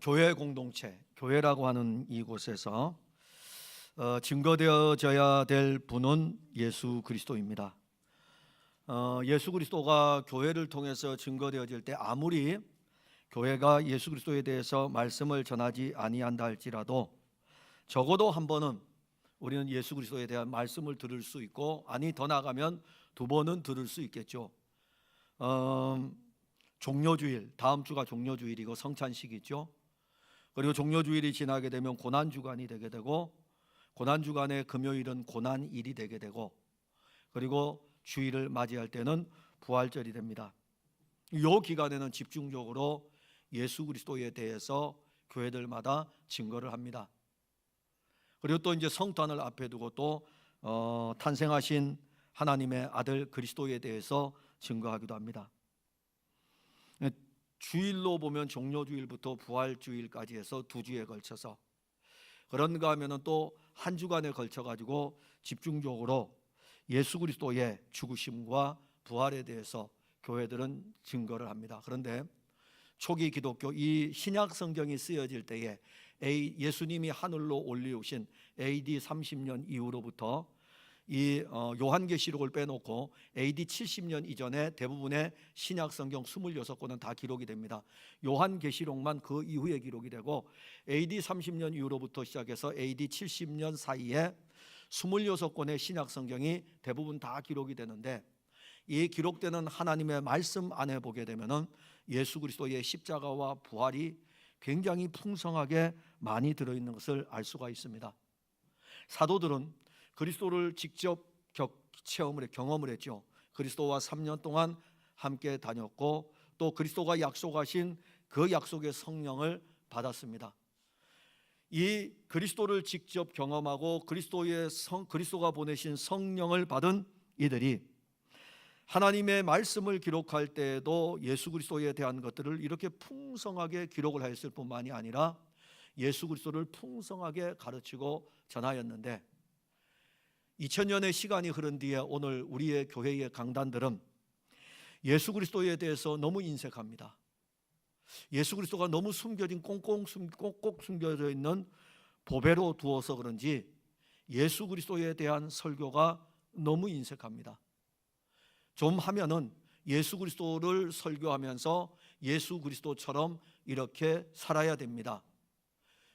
교회 공동체, 교회라고 하는 이곳에서 증거되어져야 될 분은 예수 그리스도입니다. 예수 그리스도가 교회를 통해서 증거되어질 때 아무리 교회가 예수 그리스도에 대해서 말씀을 전하지 아니한다 할지라도 적어도 한 번은 우리는 예수 그리스도에 대한 말씀을 들을 수 있고, 아니 더 나아가면 두 번은 들을 수 있겠죠. 종료주일, 다음 주가 종료주일이고 성찬식이죠. 그리고 종료주일이 지나게 되면 고난주간이 되게 되고, 고난주간의 금요일은 고난일이 되게 되고, 그리고 주일을 맞이할 때는 부활절이 됩니다. 이 기간에는 집중적으로 예수 그리스도에 대해서 교회들마다 증거를 합니다. 그리고 또 이제 성탄을 앞에 두고 또 탄생하신 하나님의 아들 그리스도에 대해서 증거하기도 합니다. 주일로 보면 종료주일부터 부활주일까지 해서 두 주에 걸쳐서, 그런가 하면은 또 한 주간에 걸쳐 가지고 집중적으로 예수 그리스도의 죽으심과 부활에 대해서 교회들은 증거를 합니다. 그런데 초기 기독교, 이 신약 성경이 쓰여질 때에 예수님이 하늘로 올리우신 AD 30년 이후로부터 이 요한계시록을 빼놓고 AD 70년 이전에 대부분의 신약 성경 26권은 다 기록이 됩니다. 요한계시록만 그 이후에 기록이 되고, AD 30년 이후로부터 시작해서 AD 70년 사이에 26권의 신약 성경이 대부분 다 기록이 되는데, 이 기록되는 하나님의 말씀 안에 보게 되면은 예수 그리스도의 십자가와 부활이 굉장히 풍성하게 많이 들어있는 것을 알 수가 있습니다. 사도들은 그리스도를 직접 경험을 했죠. 그리스도와 3년 동안 함께 다녔고, 또 그리스도가 약속하신 그 약속의 성령을 받았습니다. 이 그리스도를 직접 경험하고 그리스도가 보내신 성령을 받은 이들이 하나님의 말씀을 기록할 때에도 예수 그리스도에 대한 것들을 이렇게 풍성하게 기록을 하였을 뿐만이 아니라 예수 그리스도를 풍성하게 가르치고 전하였는데, 2000년의 시간이 흐른 뒤에 오늘 우리의 교회의 강단들은 예수 그리스도에 대해서 너무 인색합니다. 예수 그리스도가 너무 숨겨진, 꼭꼭 숨겨져 있는 보배로 두어서 그런지 예수 그리스도에 대한 설교가 너무 인색합니다. 좀 하면은 예수 그리스도를 설교하면서 예수 그리스도처럼 이렇게 살아야 됩니다,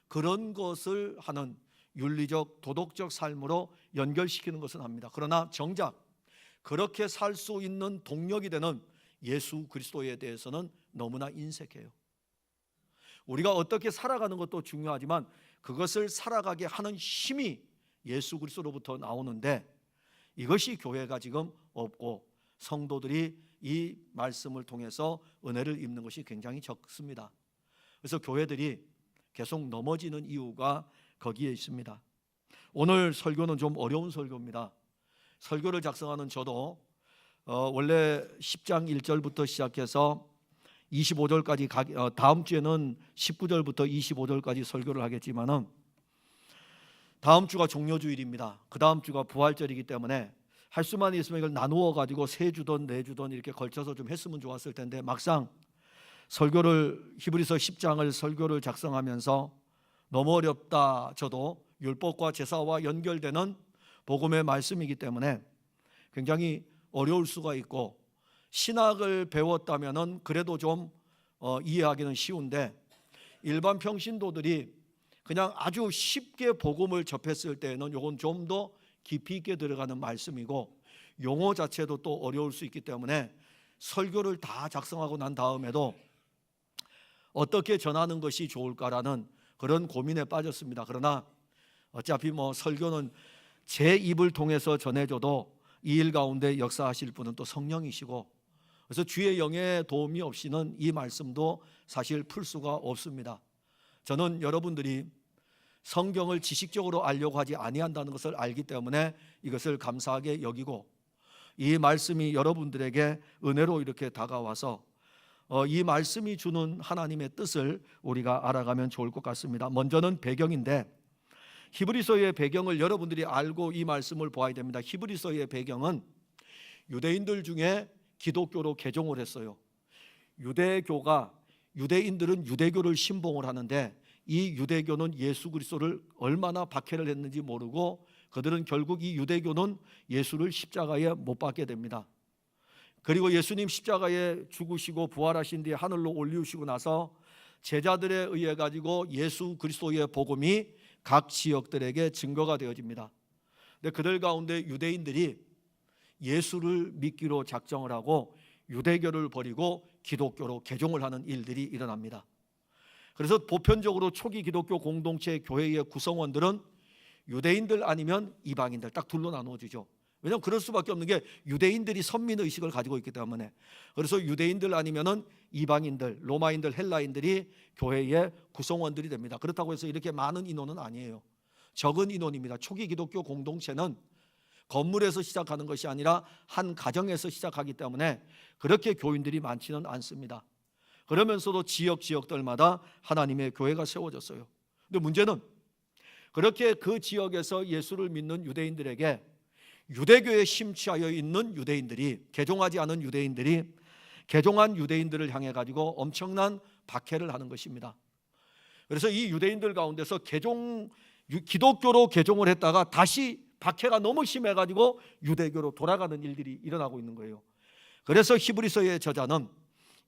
그런 것을 하는 윤리적 도덕적 삶으로 연결시키는 것은 합니다. 그러나 정작 그렇게 살 수 있는 동력이 되는 예수 그리스도에 대해서는 너무나 인색해요. 우리가 어떻게 살아가는 것도 중요하지만 그것을 살아가게 하는 힘이 예수 그리스도로부터 나오는데, 이것이 교회가 지금 없고 성도들이 이 말씀을 통해서 은혜를 입는 것이 굉장히 적습니다. 그래서 교회들이 계속 넘어지는 이유가 거기에 있습니다. 오늘 설교는 좀 어려운 설교입니다. 설교를 작성하는 저도 원래 10장 1절부터 시작해서 25절까지 다음 주에는 19절부터 25절까지 설교를 하겠지만은, 다음 주가 종료주일입니다. 그 다음 주가 부활절이기 때문에 할 수만 있으면 이걸 나누어 가지고 3주든 4주든 이렇게 걸쳐서 좀 했으면 좋았을 텐데, 막상 설교를 히브리서 10장을 설교를 작성하면서 너무 어렵다. 저도 율법과 제사와 연결되는 복음의 말씀이기 때문에 굉장히 어려울 수가 있고, 신학을 배웠다면은 그래도 좀 이해하기는 쉬운데, 일반 평신도들이 그냥 아주 쉽게 복음을 접했을 때는 이건 좀 더 깊이 있게 들어가는 말씀이고, 용어 자체도 또 어려울 수 있기 때문에 설교를 다 작성하고 난 다음에도 어떻게 전하는 것이 좋을까라는 그런 고민에 빠졌습니다. 그러나 어차피 설교는 제 입을 통해서 전해줘도 이 일 가운데 역사하실 분은 또 성령이시고, 그래서 주의 영의 도움이 없이는 이 말씀도 사실 풀 수가 없습니다. 저는 여러분들이 성경을 지식적으로 알려고 하지 아니한다는 것을 알기 때문에 이것을 감사하게 여기고, 이 말씀이 여러분들에게 은혜로 이렇게 다가와서 이 말씀이 주는 하나님의 뜻을 우리가 알아가면 좋을 것 같습니다. 먼저는 배경인데, 히브리서의 배경을 여러분들이 알고 이 말씀을 보아야 됩니다. 히브리서의 배경은 유대인들 중에 기독교로 개종을 했어요. 유대교가 유대인들은 유대교를 신봉을 하는데 이 유대교는 예수 그리스도를 얼마나 박해를 했는지 모르고 그들은 결국 이 유대교는 예수를 십자가에 못 박게 됩니다. 그리고 예수님 십자가에 죽으시고 부활하신 뒤에 하늘로 올리우시고 나서 제자들에 의해 가지고 예수 그리스도의 복음이 각 지역들에게 증거가 되어집니다. 근데 그들 가운데 유대인들이 예수를 믿기로 작정을 하고 유대교를 버리고 기독교로 개종을 하는 일들이 일어납니다. 그래서 보편적으로 초기 기독교 공동체 교회의 구성원들은 유대인들 아니면 이방인들 딱 둘로 나누어지죠. 왜냐하면 그럴 수밖에 없는 게 유대인들이 선민의식을 가지고 있기 때문에. 그래서 유대인들 아니면은 이방인들, 로마인들, 헬라인들이 교회의 구성원들이 됩니다. 그렇다고 해서 이렇게 많은 인원은 아니에요. 적은 인원입니다. 초기 기독교 공동체는 건물에서 시작하는 것이 아니라 한 가정에서 시작하기 때문에 그렇게 교인들이 많지는 않습니다. 그러면서도 지역들마다 하나님의 교회가 세워졌어요. 근데 문제는 그렇게 그 지역에서 예수를 믿는 유대인들에게 유대교에 심취하여 있는 유대인들이, 개종하지 않은 유대인들이 개종한 유대인들을 향해 가지고 엄청난 박해를 하는 것입니다. 그래서 이 유대인들 가운데서 기독교로 개종을 했다가 다시 박해가 너무 심해 가지고 유대교로 돌아가는 일들이 일어나고 있는 거예요. 그래서 히브리서의 저자는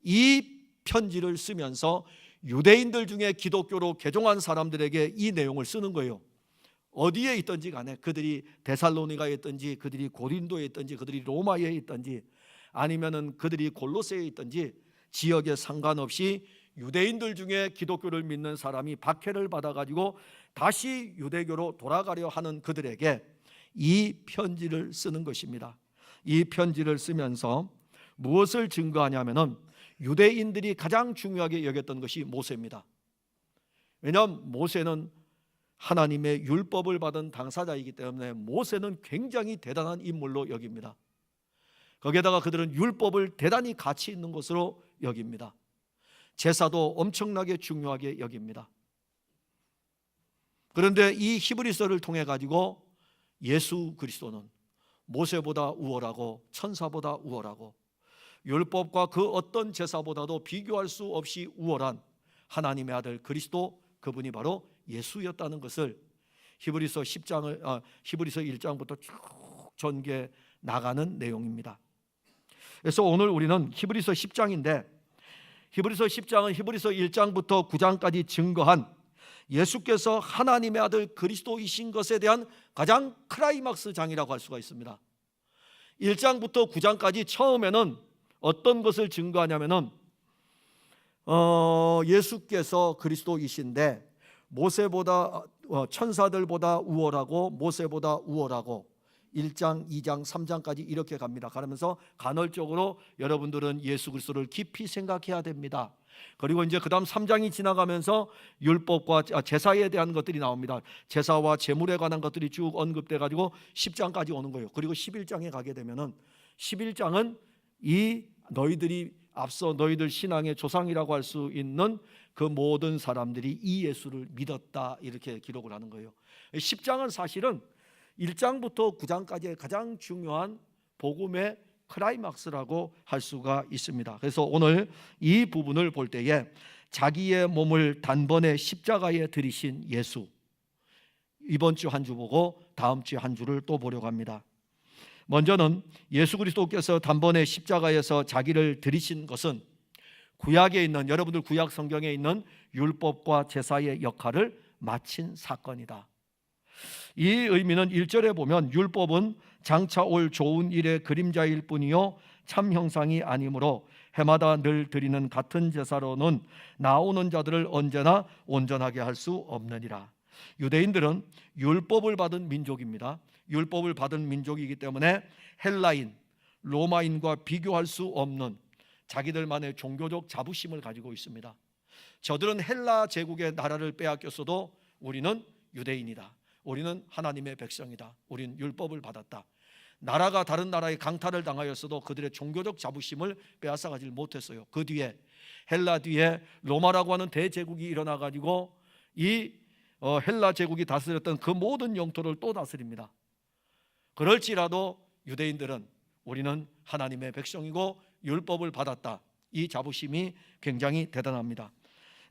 이 편지를 쓰면서 유대인들 중에 기독교로 개종한 사람들에게 이 내용을 쓰는 거예요. 어디에 있든지 간에 그들이 데살로니가에 있든지 그들이 고린도에 있든지 그들이 로마에 있든지 아니면은 그들이 골로새에 있든지 지역에 상관없이 유대인들 중에 기독교를 믿는 사람이 박해를 받아가지고 다시 유대교로 돌아가려 하는 그들에게 이 편지를 쓰는 것입니다. 이 편지를 쓰면서 무엇을 증거하냐면은 유대인들이 가장 중요하게 여겼던 것이 모세입니다. 왜냐하면 모세는 하나님의 율법을 받은 당사자이기 때문에 모세는 굉장히 대단한 인물로 여깁니다. 거기에다가 그들은 율법을 대단히 가치 있는 것으로 여깁니다. 제사도 엄청나게 중요하게 여깁니다. 그런데 이 히브리서를 통해 가지고 예수 그리스도는 모세보다 우월하고 천사보다 우월하고 율법과 그 어떤 제사보다도 비교할 수 없이 우월한 하나님의 아들 그리스도, 그분이 바로 예수였다는 것을 히브리서 1장부터 쭉 전개 나가는 내용입니다. 그래서 오늘 우리는 히브리서 10장인데 히브리서 10장은 히브리서 1장부터 9장까지 증거한 예수께서 하나님의 아들 그리스도이신 것에 대한 가장 클라이막스 장이라고 할 수가 있습니다. 1장부터 9장까지 처음에는 어떤 것을 증거하냐면은 예수께서 그리스도이신데 모세보다 천사들보다 우월하고 모세보다 우월하고 1장, 2장, 3장까지 이렇게 갑니다. 가면서 간헐적으로 여러분들은 예수 그리스도를 깊이 생각해야 됩니다. 그리고 이제 그 다음 3장이 지나가면서 율법과 제사에 대한 것들이 나옵니다. 제사와 제물에 관한 것들이 쭉 언급돼 가지고 10장까지 오는 거예요. 그리고 11장에 가게 되면은 11장은 이 너희들이 앞서 너희들 신앙의 조상이라고 할 수 있는 그 모든 사람들이 이 예수를 믿었다 이렇게 기록을 하는 거예요. 10장은 사실은 1장부터 9장까지의 가장 중요한 복음의 클라이막스라고 할 수가 있습니다. 그래서 오늘 이 부분을 볼 때에 자기의 몸을 단번에 십자가에 들이신 예수, 이번 주 한 주 보고 다음 주 한 주를 또 보려고 합니다. 먼저는 예수 그리스도께서 단번에 십자가에서 자기를 들이신 것은 구약에 있는, 여러분들 구약 성경에 있는 율법과 제사의 역할을 마친 사건이다. 이 의미는 1절에 보면 율법은 장차 올 좋은 일의 그림자일 뿐이요 참 형상이 아니므로 해마다 늘 드리는 같은 제사로는 나오는 자들을 언제나 온전하게 할 수 없느니라. 유대인들은 율법을 받은 민족입니다. 율법을 받은 민족이기 때문에 헬라인, 로마인과 비교할 수 없는 자기들만의 종교적 자부심을 가지고 있습니다. 저들은 헬라 제국의 나라를 빼앗겼어도 우리는 유대인이다. 우리는 하나님의 백성이다. 우리는 율법을 받았다. 나라가 다른 나라에 강탈을 당하였어도 그들의 종교적 자부심을 빼앗아가지 못했어요. 그 뒤에 헬라 뒤에 로마라고 하는 대제국이 일어나가지고 이 헬라 제국이 다스렸던 그 모든 영토를 또 다스립니다. 그럴지라도 유대인들은 우리는 하나님의 백성이고 율법을 받았다. 이 자부심이 굉장히 대단합니다.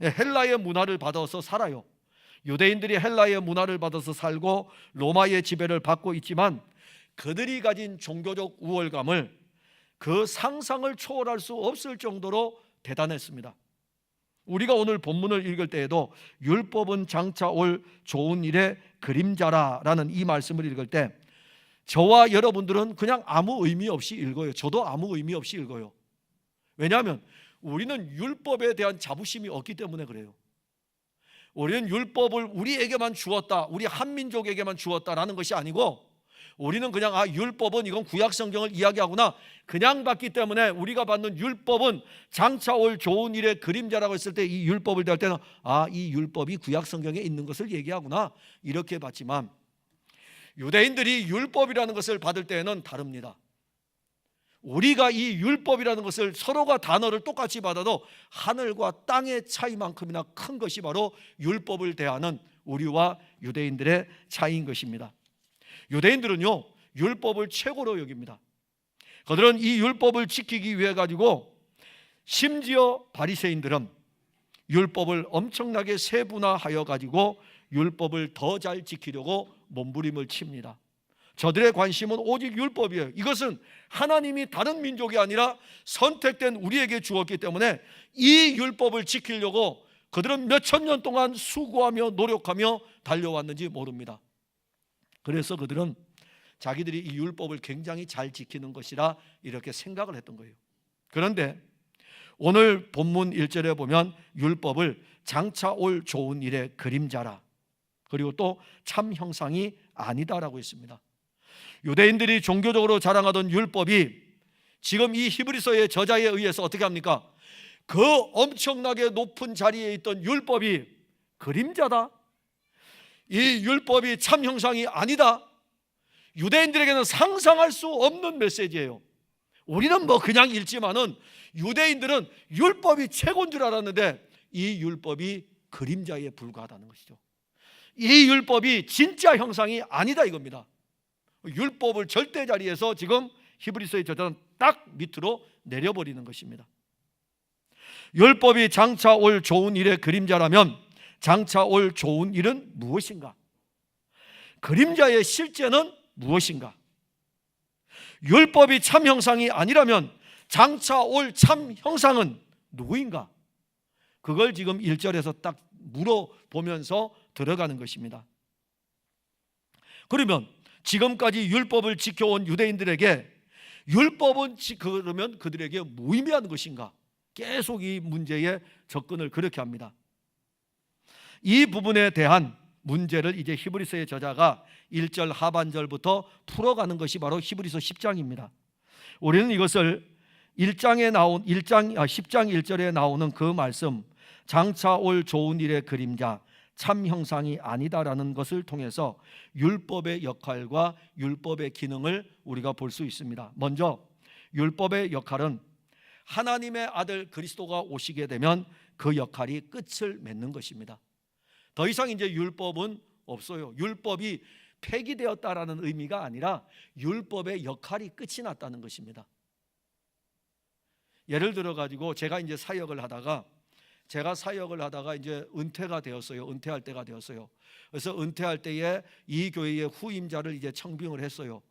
헬라의 문화를 받아서 살아요. 유대인들이 헬라의 문화를 받아서 살고 로마의 지배를 받고 있지만 그들이 가진 종교적 우월감을 그 상상을 초월할 수 없을 정도로 대단했습니다. 우리가 오늘 본문을 읽을 때에도 율법은 장차 올 좋은 일의 그림자라라는 이 말씀을 읽을 때 저와 여러분들은 그냥 아무 의미 없이 읽어요. 저도 아무 의미 없이 읽어요. 왜냐하면 우리는 율법에 대한 자부심이 없기 때문에 그래요. 우리는 율법을 우리에게만 주었다, 우리 한민족에게만 주었다라는 것이 아니고 우리는 그냥 율법은 이건 구약 성경을 이야기하구나 그냥 봤기 때문에 우리가 받는 율법은 장차 올 좋은 일의 그림자라고 했을 때 이 율법을 대할 때는 이 율법이 구약 성경에 있는 것을 얘기하구나 이렇게 봤지만 유대인들이 율법이라는 것을 받을 때에는 다릅니다. 우리가 이 율법이라는 것을 서로가 단어를 똑같이 받아도 하늘과 땅의 차이만큼이나 큰 것이 바로 율법을 대하는 우리와 유대인들의 차이인 것입니다. 유대인들은요 율법을 최고로 여깁니다. 그들은 이 율법을 지키기 위해 가지고 심지어 바리새인들은 율법을 엄청나게 세분화하여 가지고 율법을 더 잘 지키려고 몸부림을 칩니다. 저들의 관심은 오직 율법이에요. 이것은 하나님이 다른 민족이 아니라 선택된 우리에게 주었기 때문에 이 율법을 지키려고 그들은 몇천 년 동안 수고하며 노력하며 달려왔는지 모릅니다. 그래서 그들은 자기들이 이 율법을 굉장히 잘 지키는 것이라 이렇게 생각을 했던 거예요. 그런데 오늘 본문 1절에 보면 율법을 장차 올 좋은 일의 그림자라 그리고 또 참 형상이 아니다라고 했습니다. 유대인들이 종교적으로 자랑하던 율법이 지금 이 히브리서의 저자에 의해서 어떻게 합니까? 그 엄청나게 높은 자리에 있던 율법이 그림자다. 이 율법이 참 형상이 아니다. 유대인들에게는 상상할 수 없는 메시지예요. 우리는 그냥 읽지만은 유대인들은 율법이 최고인 줄 알았는데 이 율법이 그림자에 불과하다는 것이죠. 이 율법이 진짜 형상이 아니다 이겁니다. 율법을 절대 자리에서 지금 히브리서의 저자는 딱 밑으로 내려버리는 것입니다. 율법이 장차 올 좋은 일의 그림자라면 장차 올 좋은 일은 무엇인가? 그림자의 실제는 무엇인가? 율법이 참 형상이 아니라면 장차 올 참 형상은 누구인가? 그걸 지금 1절에서 딱 물어보면서 들어가는 것입니다. 그러면 지금까지 율법을 지켜온 유대인들에게 율법은 그러면 그들에게 무의미한 것인가? 계속 이 문제에 접근을 그렇게 합니다. 이 부분에 대한 문제를 이제 히브리서의 저자가 1절 하반절부터 풀어가는 것이 바로 히브리서 10장입니다. 우리는 이것을 10장 1절에 나오는 그 말씀 장차 올 좋은 일의 그림자 참 형상이 아니다라는 것을 통해서 율법의 역할과 율법의 기능을 우리가 볼 수 있습니다. 먼저 율법의 역할은 하나님의 아들 그리스도가 오시게 되면 그 역할이 끝을 맺는 것입니다. 더 이상 이제 율법은 없어요. 율법이 폐기되었다라는 의미가 아니라 율법의 역할이 끝이 났다는 것입니다. 예를 들어 가지고 제가 사역을 하다가 이제 은퇴가 되었어요. 은퇴할 때가 되었어요. 그래서 은퇴할 때에 이 교회의 후임자를 이제 청빙을 했어요.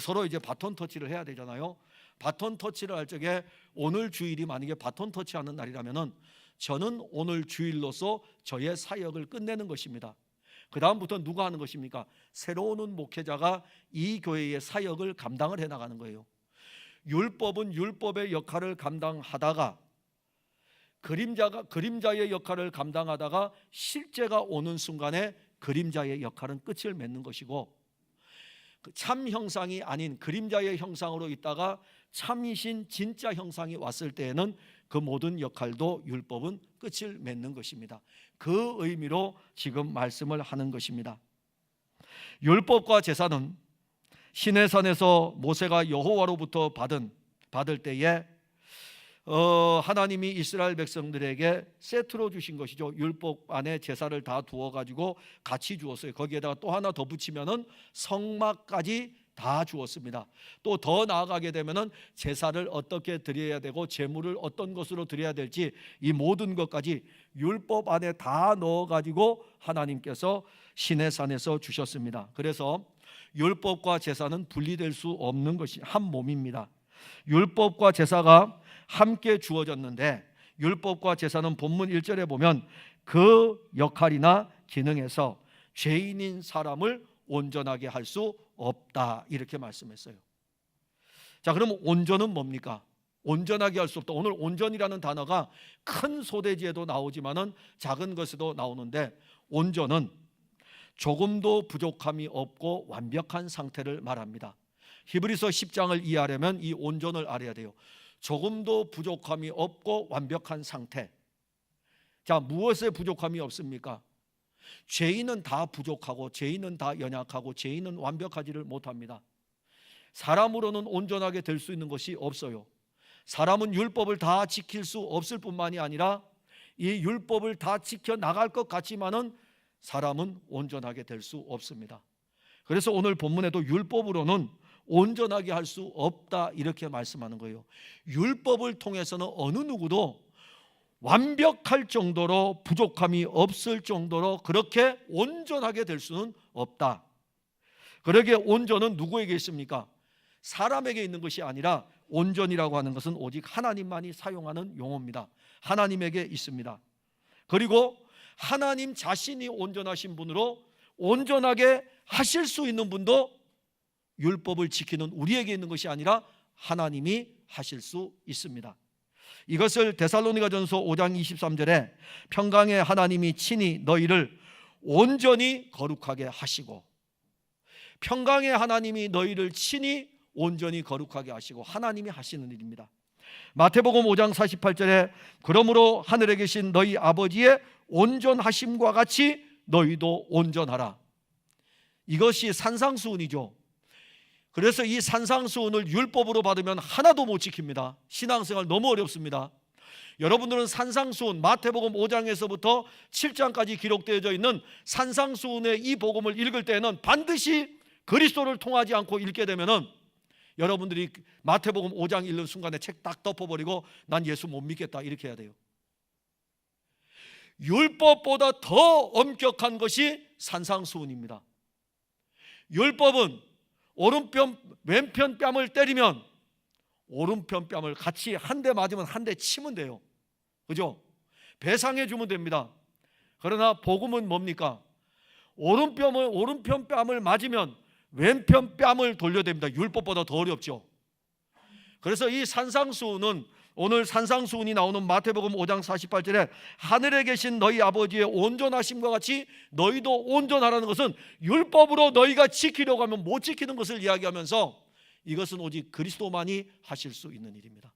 서로 이제 바톤 터치를 해야 되잖아요. 바톤 터치를 할 적에 오늘 주일이 만약에 바톤 터치하는 날이라면은 저는 오늘 주일로서 저의 사역을 끝내는 것입니다. 그 다음부터 누가 하는 것입니까? 새로 오는 목회자가 이 교회의 사역을 감당을 해나가는 거예요. 율법은 율법의 역할을 감당하다가 그림자의 역할을 감당하다가 실제가 오는 순간에 그림자의 역할은 끝을 맺는 것이고 참 형상이 아닌 그림자의 형상으로 있다가 참이신 진짜 형상이 왔을 때에는 그 모든 역할도 율법은 끝을 맺는 것입니다. 그 의미로 지금 말씀을 하는 것입니다. 율법과 제사는 시내산에서 모세가 여호와로부터 받을 때에 하나님이 이스라엘 백성들에게 세트로 주신 것이죠. 율법 안에 제사를 다 두어 가지고 같이 주었어요. 거기에다가 또 하나 더 붙이면은 성막까지 다 주었습니다. 또 더 나아가게 되면은 제사를 어떻게 드려야 되고 제물을 어떤 것으로 드려야 될지 이 모든 것까지 율법 안에 다 넣어 가지고 하나님께서 시내산에서 주셨습니다. 그래서 율법과 제사는 분리될 수 없는 것이 한 몸입니다. 율법과 제사가 함께 주어졌는데 율법과 제사는 본문 1절에 보면 그 역할이나 기능에서 죄인인 사람을 온전하게 할 수 없다 이렇게 말씀했어요. 자, 그러면 온전은 뭡니까? 온전하게 할 수 없다. 오늘 온전이라는 단어가 큰 소대지에도 나오지만은 작은 것에도 나오는데 온전은 조금도 부족함이 없고 완벽한 상태를 말합니다. 히브리서 10장을 이해하려면 이 온전을 알아야 돼요. 조금도 부족함이 없고 완벽한 상태. 자, 무엇에 부족함이 없습니까? 죄인은 다 부족하고 죄인은 다 연약하고 죄인은 완벽하지를 못합니다. 사람으로는 온전하게 될 수 있는 것이 없어요. 사람은 율법을 다 지킬 수 없을 뿐만이 아니라 이 율법을 다 지켜 나갈 것 같지만은 사람은 온전하게 될 수 없습니다. 그래서 오늘 본문에도 율법으로는 온전하게 할 수 없다 이렇게 말씀하는 거예요. 율법을 통해서는 어느 누구도 완벽할 정도로 부족함이 없을 정도로 그렇게 온전하게 될 수는 없다. 그러기에 온전은 누구에게 있습니까? 사람에게 있는 것이 아니라 온전이라고 하는 것은 오직 하나님만이 사용하는 용어입니다. 하나님에게 있습니다. 그리고 하나님 자신이 온전하신 분으로 온전하게 하실 수 있는 분도 율법을 지키는 우리에게 있는 것이 아니라 하나님이 하실 수 있습니다. 이것을 데살로니가전서 5장 23절에 평강의 하나님이 친히 너희를 온전히 거룩하게 하시고, 평강의 하나님이 너희를 친히 온전히 거룩하게 하시고 하나님이 하시는 일입니다. 마태복음 5장 48절에 그러므로 하늘에 계신 너희 아버지의 온전하심과 같이 너희도 온전하라. 이것이 산상수훈이죠. 그래서 이 산상수훈을 율법으로 받으면 하나도 못 지킵니다. 신앙생활 너무 어렵습니다. 여러분들은 산상수훈 마태복음 5장에서부터 7장까지 기록되어져 있는 산상수훈의 이 복음을 읽을 때에는 반드시 그리스도를 통하지 않고 읽게 되면은 여러분들이 마태복음 5장 읽는 순간에 책 딱 덮어버리고 난 예수 못 믿겠다 이렇게 해야 돼요. 율법보다 더 엄격한 것이 산상수훈입니다. 율법은 오른편 왼편 뺨을 때리면 오른편 뺨을 같이 한 대 맞으면 한 대 치면 돼요. 그죠? 배상해 주면 됩니다. 그러나 복음은 뭡니까? 오른편 뺨을 맞으면 왼편 뺨을 돌려야 됩니다. 율법보다 더 어렵죠. 그래서 이 산상수훈은 오늘 산상수훈이 나오는 마태복음 5장 48절에 하늘에 계신 너희 아버지의 온전하심과 같이 너희도 온전하라는 것은 율법으로 너희가 지키려고 하면 못 지키는 것을 이야기하면서 이것은 오직 그리스도만이 하실 수 있는 일입니다.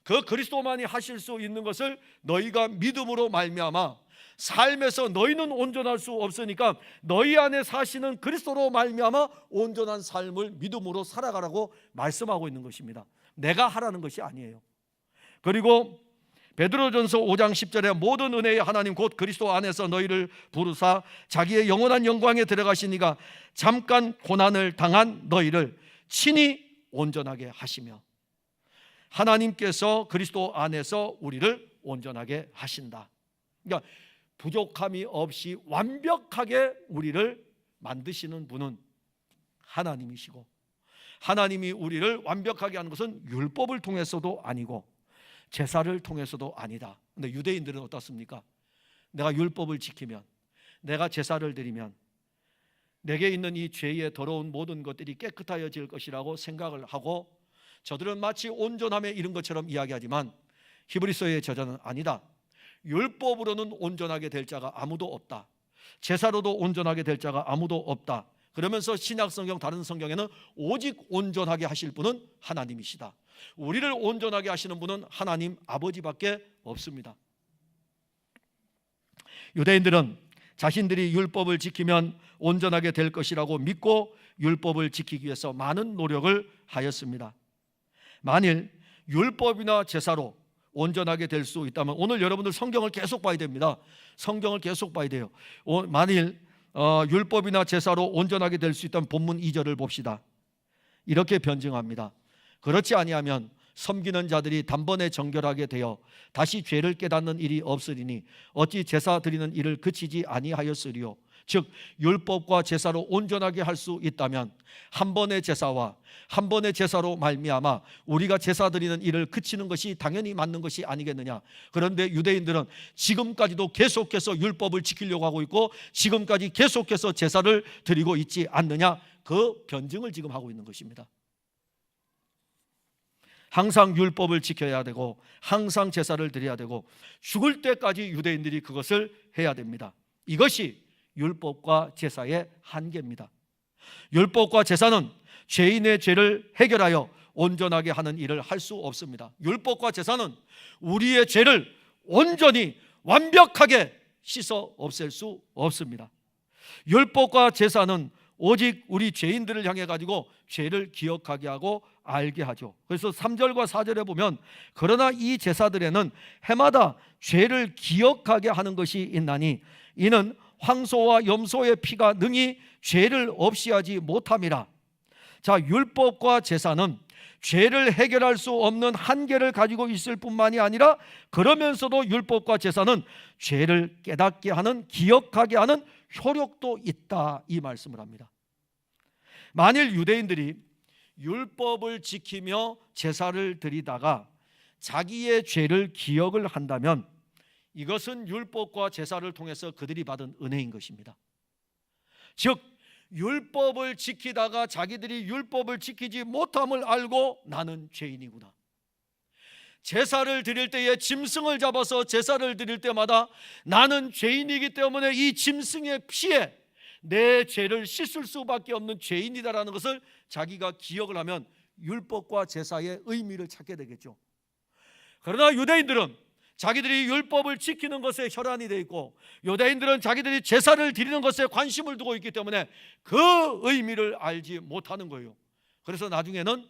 그 그리스도만이 하실 수 있는 것을 너희가 믿음으로 말미암아 삶에서 너희는 온전할 수 없으니까 너희 안에 사시는 그리스도로 말미암아 온전한 삶을 믿음으로 살아가라고 말씀하고 있는 것입니다. 내가 하라는 것이 아니에요. 그리고 베드로전서 5장 10절에 모든 은혜의 하나님 곧 그리스도 안에서 너희를 부르사 자기의 영원한 영광에 들어가시니가 잠깐 고난을 당한 너희를 친히 온전하게 하시며, 하나님께서 그리스도 안에서 우리를 온전하게 하신다. 그러니까 부족함이 없이 완벽하게 우리를 만드시는 분은 하나님이시고, 하나님이 우리를 완벽하게 하는 것은 율법을 통해서도 아니고 제사를 통해서도 아니다. 근데 유대인들은 어떻습니까? 내가 율법을 지키면, 내가 제사를 드리면 내게 있는 이 죄의 더러운 모든 것들이 깨끗하여질 것이라고 생각을 하고 저들은 마치 온전함에 이른 것처럼 이야기하지만 히브리서의 저자는 아니다. 율법으로는 온전하게 될 자가 아무도 없다. 제사로도 온전하게 될 자가 아무도 없다. 그러면서 신약성경 다른 성경에는 오직 온전하게 하실 분은 하나님이시다. 우리를 온전하게 하시는 분은 하나님 아버지밖에 없습니다. 유대인들은 자신들이 율법을 지키면 온전하게 될 것이라고 믿고 율법을 지키기 위해서 많은 노력을 하였습니다. 만일 율법이나 제사로 온전하게 될 수 있다면 오늘 여러분들 성경을 계속 봐야 됩니다. 성경을 계속 봐야 돼요. 만일 율법이나 제사로 온전하게 될 수 있다면 본문 2절을 봅시다. 이렇게 변증합니다. 그렇지 아니하면 섬기는 자들이 단번에 정결하게 되어 다시 죄를 깨닫는 일이 없으리니 어찌 제사 드리는 일을 그치지 아니하였으리요. 즉 율법과 제사로 온전하게 할 수 있다면 한 번의 제사와 한 번의 제사로 말미암아 우리가 제사 드리는 일을 그치는 것이 당연히 맞는 것이 아니겠느냐. 그런데 유대인들은 지금까지도 계속해서 율법을 지키려고 하고 있고 지금까지 계속해서 제사를 드리고 있지 않느냐. 그 변증을 지금 하고 있는 것입니다. 항상 율법을 지켜야 되고 항상 제사를 드려야 되고 죽을 때까지 유대인들이 그것을 해야 됩니다. 이것이 율법과 제사의 한계입니다. 율법과 제사는 죄인의 죄를 해결하여 온전하게 하는 일을 할 수 없습니다. 율법과 제사는 우리의 죄를 온전히 완벽하게 씻어 없앨 수 없습니다. 율법과 제사는 오직 우리 죄인들을 향해 가지고 죄를 기억하게 하고 알게 하죠. 그래서 3절과 4절에 보면 그러나 이 제사들에는 해마다 죄를 기억하게 하는 것이 있나니 이는 황소와 염소의 피가 능히 죄를 없이 하지 못함이라. 자, 율법과 제사는 죄를 해결할 수 없는 한계를 가지고 있을 뿐만이 아니라 그러면서도 율법과 제사는 죄를 깨닫게 하는, 기억하게 하는 효력도 있다, 이 말씀을 합니다. 만일 유대인들이 율법을 지키며 제사를 드리다가 자기의 죄를 기억을 한다면 이것은 율법과 제사를 통해서 그들이 받은 은혜인 것입니다. 즉 율법을 지키다가 자기들이 율법을 지키지 못함을 알고 나는 죄인이구나. 제사를 드릴 때에 짐승을 잡아서 제사를 드릴 때마다 나는 죄인이기 때문에 이 짐승의 피에 내 죄를 씻을 수밖에 없는 죄인이다라는 것을 자기가 기억을 하면 율법과 제사의 의미를 찾게 되겠죠. 그러나 유대인들은 자기들이 율법을 지키는 것에 혈안이 되어 있고 유대인들은 자기들이 제사를 드리는 것에 관심을 두고 있기 때문에 그 의미를 알지 못하는 거예요. 그래서 나중에는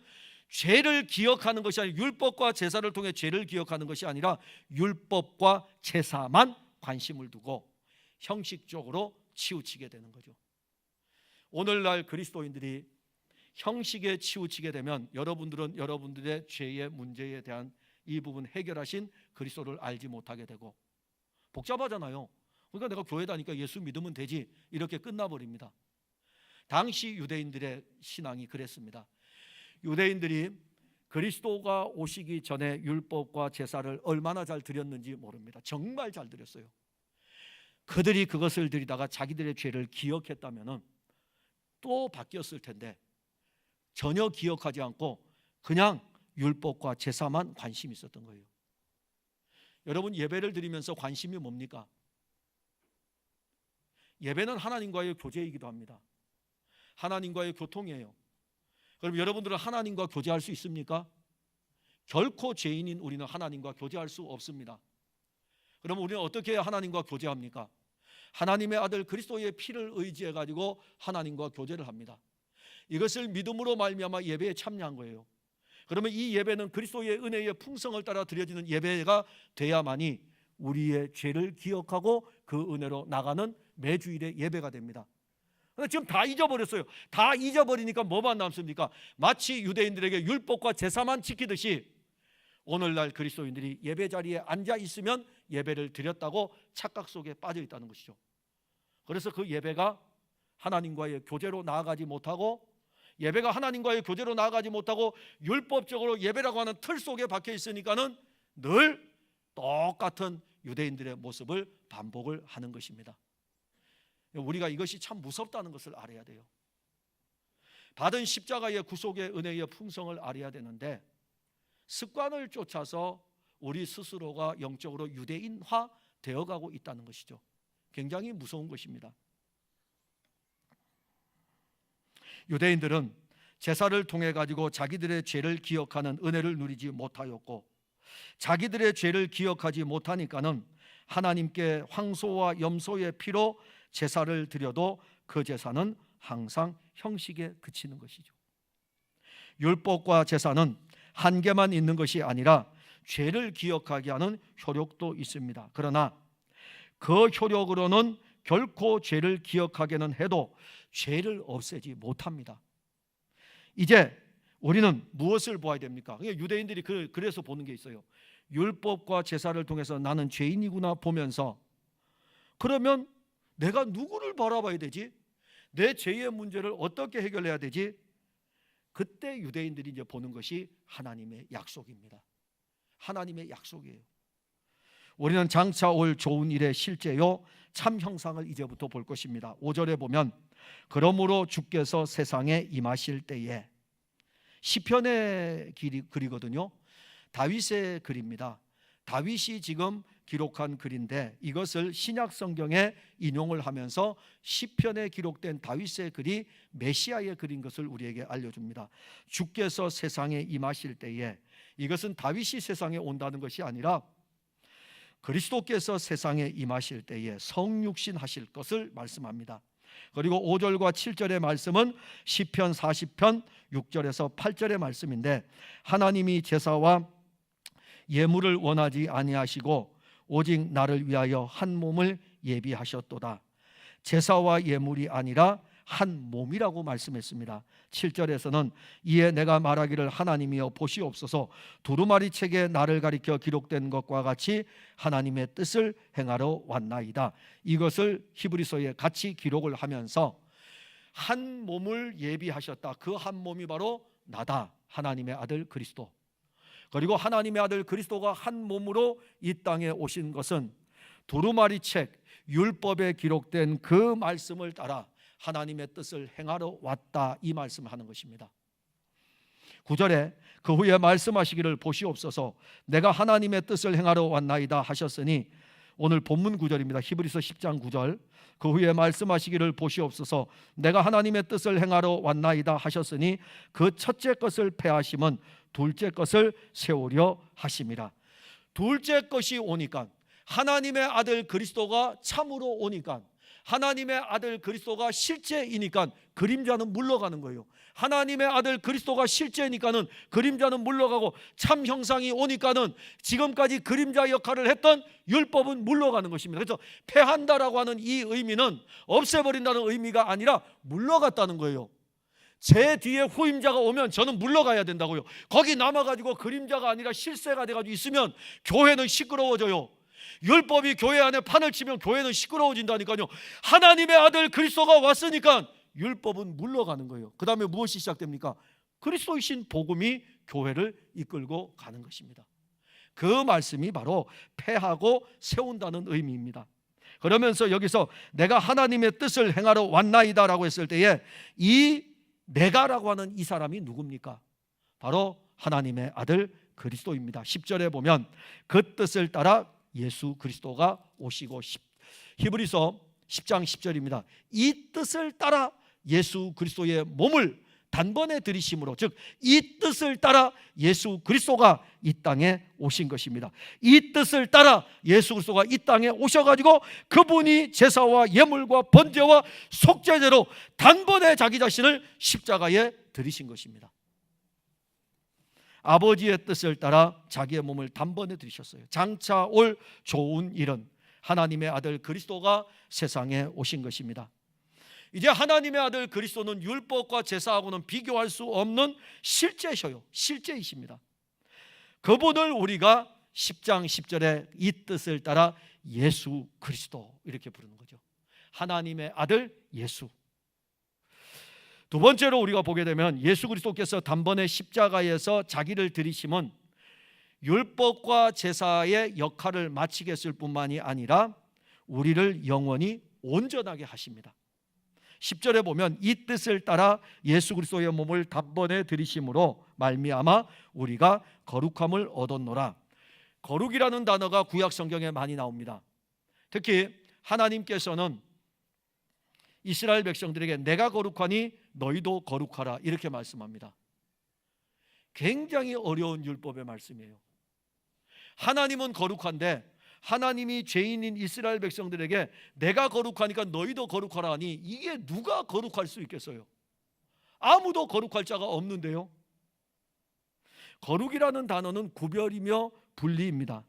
죄를 기억하는 것이 아니라 율법과 제사를 통해 죄를 기억하는 것이 아니라 율법과 제사만 관심을 두고 형식적으로 치우치게 되는 거죠. 오늘날 그리스도인들이 형식에 치우치게 되면 여러분들은 여러분들의 죄의 문제에 대한 이 부분 해결하신 그리스도를 알지 못하게 되고 복잡하잖아요. 그러니까 내가 교회 다니까 예수 믿으면 되지 이렇게 끝나버립니다. 당시 유대인들의 신앙이 그랬습니다. 유대인들이 그리스도가 오시기 전에 율법과 제사를 얼마나 잘 드렸는지 모릅니다. 정말 잘 드렸어요. 그들이 그것을 드리다가 자기들의 죄를 기억했다면 또 바뀌었을 텐데 전혀 기억하지 않고 그냥 율법과 제사만 관심이 있었던 거예요. 여러분 예배를 드리면서 관심이 뭡니까? 예배는 하나님과의 교제이기도 합니다. 하나님과의 교통이에요. 그럼 여러분들은 하나님과 교제할 수 있습니까? 결코 죄인인 우리는 하나님과 교제할 수 없습니다. 그러면 우리는 어떻게 해야 하나님과 교제합니까? 하나님의 아들 그리스도의 피를 의지해 가지고 하나님과 교제를 합니다. 이것을 믿음으로 말미암아 예배에 참여한 거예요. 그러면 이 예배는 그리스도의 은혜의 풍성을 따라 드려지는 예배가 돼야만이 우리의 죄를 기억하고 그 은혜로 나가는 매주일의 예배가 됩니다. 지금 다 잊어버렸어요. 다 잊어버리니까 뭐만 남습니까? 마치 유대인들에게 율법과 제사만 지키듯이 오늘날 그리스도인들이 예배 자리에 앉아 있으면 예배를 드렸다고 착각 속에 빠져 있다는 것이죠. 그래서 그 예배가 하나님과의 교제로 나아가지 못하고 예배가 하나님과의 교제로 나아가지 못하고 율법적으로 예배라고 하는 틀 속에 박혀 있으니까는 늘 똑같은 유대인들의 모습을 반복을 하는 것입니다. 우리가 이것이 참 무섭다는 것을 알아야 돼요. 받은 십자가의 구속의 은혜의 풍성을 알아야 되는데 습관을 쫓아서 우리 스스로가 영적으로 유대인화 되어가고 있다는 것이죠. 굉장히 무서운 것입니다. 유대인들은 제사를 통해 가지고 자기들의 죄를 기억하는 은혜를 누리지 못하였고 자기들의 죄를 기억하지 못하니까는 하나님께 황소와 염소의 피로 제사를 드려도 그 제사는 항상 형식에 그치는 것이죠. 율법과 제사는 한계만 있는 것이 아니라 죄를 기억하게 하는 효력도 있습니다. 그러나 그 효력으로는 결코 죄를 기억하게는 해도 죄를 없애지 못합니다. 이제 우리는 무엇을 보아야 됩니까? 유대인들이 그래서 보는 게 있어요. 율법과 제사를 통해서 나는 죄인이구나 보면서, 그러면 내가 누구를 바라봐야 되지? 내 죄의 문제를 어떻게 해결해야 되지? 그때 유대인들이 이제 보는 것이 하나님의 약속입니다. 하나님의 약속이에요. 우리는 장차 올 좋은 일의 실제요 참 형상을 이제부터 볼 것입니다. 5절에 보면 그러므로 주께서 세상에 임하실 때에, 시편의 글이거든요. 다윗의 글입니다. 다윗이 지금 기록한 글인데 이것을 신약 성경에 인용을 하면서 시편에 기록된 다윗의 글이 메시아의 글인 것을 우리에게 알려줍니다. 주께서 세상에 임하실 때에, 이것은 다윗이 세상에 온다는 것이 아니라 그리스도께서 세상에 임하실 때에 성육신 하실 것을 말씀합니다. 그리고 5절과 7절의 말씀은 시편 40편 6절에서 8절의 말씀인데, 하나님이 제사와 예물을 원하지 아니하시고 오직 나를 위하여 한 몸을 예비하셨도다. 제사와 예물이 아니라 한 몸이라고 말씀했습니다. 7절에서는 이에 내가 말하기를 하나님이여 보시옵소서, 두루마리 책에 나를 가리켜 기록된 것과 같이 하나님의 뜻을 행하러 왔나이다. 이것을 히브리서에 같이 기록을 하면서 한 몸을 예비하셨다. 그 한 몸이 바로 나다. 하나님의 아들 그리스도. 그리고 하나님의 아들 그리스도가 한 몸으로 이 땅에 오신 것은 두루마리 책 율법에 기록된 그 말씀을 따라 하나님의 뜻을 행하러 왔다, 이 말씀을 하는 것입니다. 9절에 그 후에 말씀하시기를 보시옵소서, 내가 하나님의 뜻을 행하러 왔나이다 하셨으니, 오늘 본문 9절입니다. 히브리서 10장 9절. 그 후에 말씀하시기를 보시옵소서, 내가 하나님의 뜻을 행하러 왔나이다 하셨으니 그 첫째 것을 폐하심은 둘째 것을 세우려 하심이라. 둘째 것이 오니까, 하나님의 아들 그리스도가 참으로 오니까, 하나님의 아들 그리스도가 실제이니까 그림자는 물러가는 거예요. 하나님의 아들 그리스도가 실제니까는 그림자는 물러가고, 참 형상이 오니까는 지금까지 그림자 역할을 했던 율법은 물러가는 것입니다. 그래서 폐한다라고 하는 이 의미는 없애버린다는 의미가 아니라 물러갔다는 거예요. 제 뒤에 후임자가 오면 저는 물러가야 된다고요. 거기 남아가지고 그림자가 아니라 실세가 돼가지고 있으면 교회는 시끄러워져요. 율법이 교회 안에 판을 치면 교회는 시끄러워진다니까요. 하나님의 아들 그리스도가 왔으니까 율법은 물러가는 거예요. 그 다음에 무엇이 시작됩니까? 그리스도이신 복음이 교회를 이끌고 가는 것입니다. 그 말씀이 바로 폐하고 세운다는 의미입니다. 그러면서 여기서 내가 하나님의 뜻을 행하러 왔나이다 라고 했을 때에, 이 내가라고 하는 이 사람이 누굽니까? 바로 하나님의 아들 그리스도입니다. 10절에 보면 그 뜻을 따라 예수 그리스도가 오시고, 히브리서 10장 10절입니다. 이 뜻을 따라 예수 그리스도의 몸을 단번에 들이심으로, 즉 이 뜻을 따라 예수 그리스도가 이 땅에 오신 것입니다. 이 뜻을 따라 예수 그리스도가 이 땅에 오셔가지고 그분이 제사와 예물과 번제와 속죄제로 단번에 자기 자신을 십자가에 들이신 것입니다. 아버지의 뜻을 따라 자기의 몸을 단번에 들이셨어요. 장차 올 좋은 일은 하나님의 아들 그리스도가 세상에 오신 것입니다. 이제 하나님의 아들 그리스도는 율법과 제사하고는 비교할 수 없는 실제셔요. 실제이십니다. 그분을 우리가 10장 10절에 이 뜻을 따라 예수 그리스도 이렇게 부르는 거죠. 하나님의 아들 예수. 두 번째로 우리가 보게 되면 예수 그리스도께서 단번에 십자가에서 자기를 들이심은 율법과 제사의 역할을 마치게 했을 뿐만이 아니라 우리를 영원히 온전하게 하십니다. 10절에 보면 이 뜻을 따라 예수 그리스도의 몸을 단번에 들이심으로 말미암아 우리가 거룩함을 얻었노라. 거룩이라는 단어가 구약 성경에 많이 나옵니다. 특히 하나님께서는 이스라엘 백성들에게 내가 거룩하니 너희도 거룩하라 이렇게 말씀합니다. 굉장히 어려운 율법의 말씀이에요. 하나님은 거룩한데 하나님이 죄인인 이스라엘 백성들에게 내가 거룩하니까 너희도 거룩하라 하니, 이게 누가 거룩할 수 있겠어요? 아무도 거룩할 자가 없는데요. 거룩이라는 단어는 구별이며 분리입니다.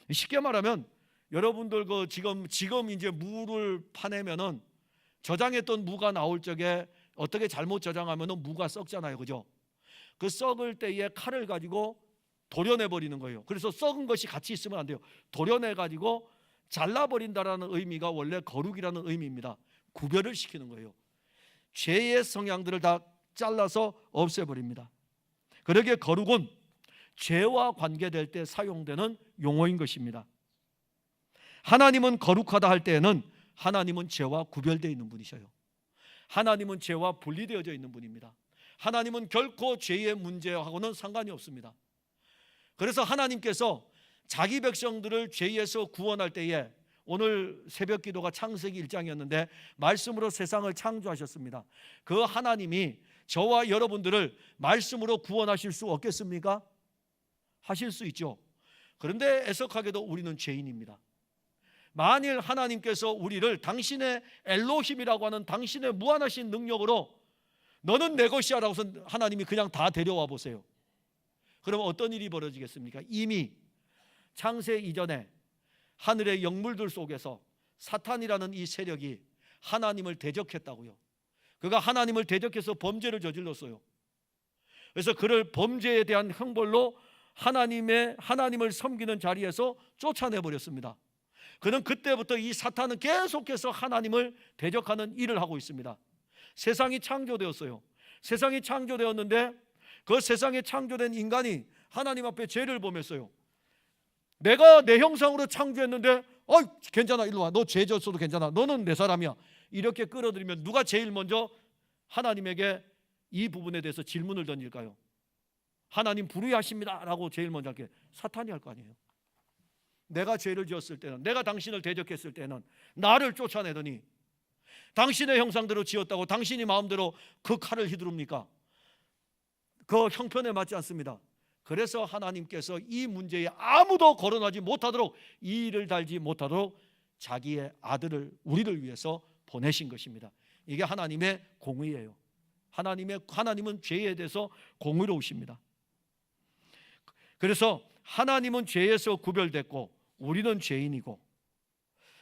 쉽게 말하면 여러분들 지금 이제 무를 파내면은 저장했던 무가 나올 적에 어떻게 잘못 저장하면은 무가 썩잖아요, 그죠? 그 썩을 때에 칼을 가지고 도려내 버리는 거예요. 그래서 썩은 것이 같이 있으면 안 돼요. 도려내 가지고 잘라버린다라는 의미가 원래 거룩이라는 의미입니다. 구별을 시키는 거예요. 죄의 성향들을 다 잘라서 없애버립니다. 그러기에 거룩은 죄와 관계될 때 사용되는 용어인 것입니다. 하나님은 거룩하다 할 때에는 하나님은 죄와 구별되어 있는 분이셔요. 하나님은 죄와 분리되어져 있는 분입니다. 하나님은 결코 죄의 문제하고는 상관이 없습니다. 그래서 하나님께서 자기 백성들을 죄에서 구원할 때에, 오늘 새벽 기도가 창세기 1장이었는데 말씀으로 세상을 창조하셨습니다. 그 하나님이 저와 여러분들을 말씀으로 구원하실 수 없겠습니까? 하실 수 있죠. 그런데 애석하게도 우리는 죄인입니다. 만일 하나님께서 우리를 당신의 엘로힘이라고 하는 당신의 무한하신 능력으로 너는 내 것이야 라고 해서 하나님이 그냥 다 데려와 보세요. 그러면 어떤 일이 벌어지겠습니까? 이미 창세 이전에 하늘의 영물들 속에서 사탄이라는 이 세력이 하나님을 대적했다고요. 그가 하나님을 대적해서 범죄를 저질렀어요. 그래서 그를 범죄에 대한 형벌로 하나님을 섬기는 자리에서 쫓아내버렸습니다. 그는 그때부터 이 사탄은 계속해서 하나님을 대적하는 일을 하고 있습니다. 세상이 창조되었어요. 세상이 창조되었는데 그 세상에 창조된 인간이 하나님 앞에 죄를 범했어요. 내가 내 형상으로 창조했는데 괜찮아, 일로 와, 너 죄 졌어도 괜찮아, 너는 내 사람이야, 이렇게 끌어들이면 누가 제일 먼저 하나님에게 이 부분에 대해서 질문을 던질까요? 하나님 불의하십니다 라고 제일 먼저 할게 사탄이 할 거 아니에요. 내가 죄를 지었을 때는, 내가 당신을 대적했을 때는 나를 쫓아내더니 당신의 형상대로 지었다고 당신이 마음대로 그 칼을 휘두릅니까? 그 형편에 맞지 않습니다. 그래서 하나님께서 이 문제에 아무도 거론하지 못하도록, 이 일을 달지 못하도록 자기의 아들을 우리를 위해서 보내신 것입니다. 이게 하나님의 공의예요. 하나님은 죄에 대해서 공의로우십니다. 그래서 하나님은 죄에서 구별됐고 우리는 죄인이고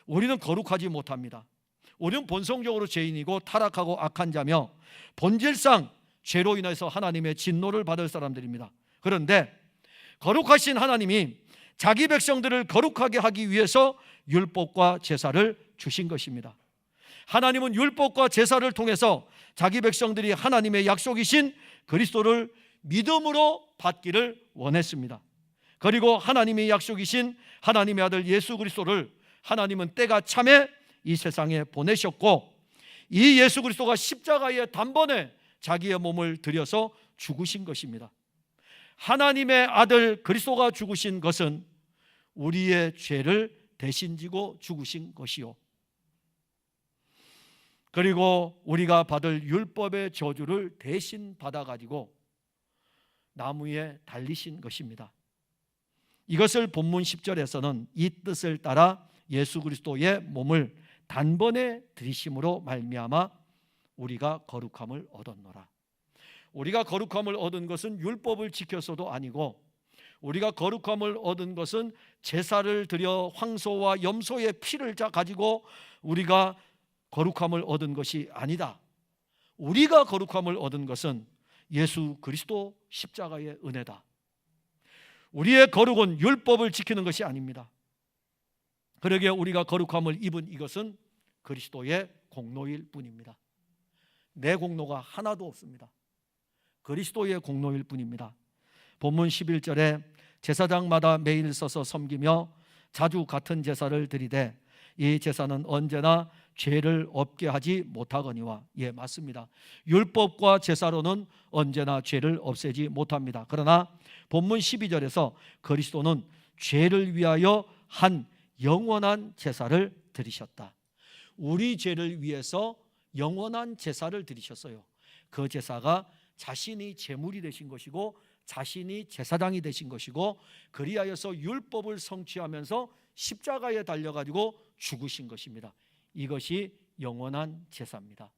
우리는 거룩하지 못합니다. 우리는 본성적으로 죄인이고 타락하고 악한 자며 본질상 죄로 인해서 하나님의 진노를 받을 사람들입니다. 그런데 거룩하신 하나님이 자기 백성들을 거룩하게 하기 위해서 율법과 제사를 주신 것입니다. 하나님은 율법과 제사를 통해서 자기 백성들이 하나님의 약속이신 그리스도를 믿음으로 받기를 원했습니다. 그리고 하나님의 약속이신 하나님의 아들 예수 그리스도를 하나님은 때가 참에 이 세상에 보내셨고, 이 예수 그리스도가 십자가에 단번에 자기의 몸을 들여서 죽으신 것입니다. 하나님의 아들 그리스도가 죽으신 것은 우리의 죄를 대신 지고 죽으신 것이요, 그리고 우리가 받을 율법의 저주를 대신 받아가지고 나무에 달리신 것입니다. 이것을 본문 10절에서는 이 뜻을 따라 예수 그리스도의 몸을 단번에 들이심으로 말미암아 우리가 거룩함을 얻었노라. 우리가 거룩함을 얻은 것은 율법을 지켜서도 아니고, 우리가 거룩함을 얻은 것은 제사를 드려 황소와 염소의 피를 가지고 우리가 거룩함을 얻은 것이 아니다. 우리가 거룩함을 얻은 것은 예수 그리스도 십자가의 은혜다. 우리의 거룩은 율법을 지키는 것이 아닙니다. 그러기에 우리가 거룩함을 입은 이것은 그리스도의 공로일 뿐입니다. 내 공로가 하나도 없습니다. 그리스도의 공로일 뿐입니다. 본문 11절에 제사장마다 매일 서서 섬기며 자주 같은 제사를 드리되 이 제사는 언제나 죄를 없게 하지 못하거니와. 예, 맞습니다. 율법과 제사로는 언제나 죄를 없애지 못합니다. 그러나 본문 12절에서 그리스도는 죄를 위하여 한 영원한 제사를 드리셨다. 우리 죄를 위해서 영원한 제사를 드리셨어요. 그 제사가 자신이 제물이 되신 것이고 자신이 제사장이 되신 것이고, 그리하여서 율법을 성취하면서 십자가에 달려가지고 죽으신 것입니다. 이것이 영원한 제사입니다.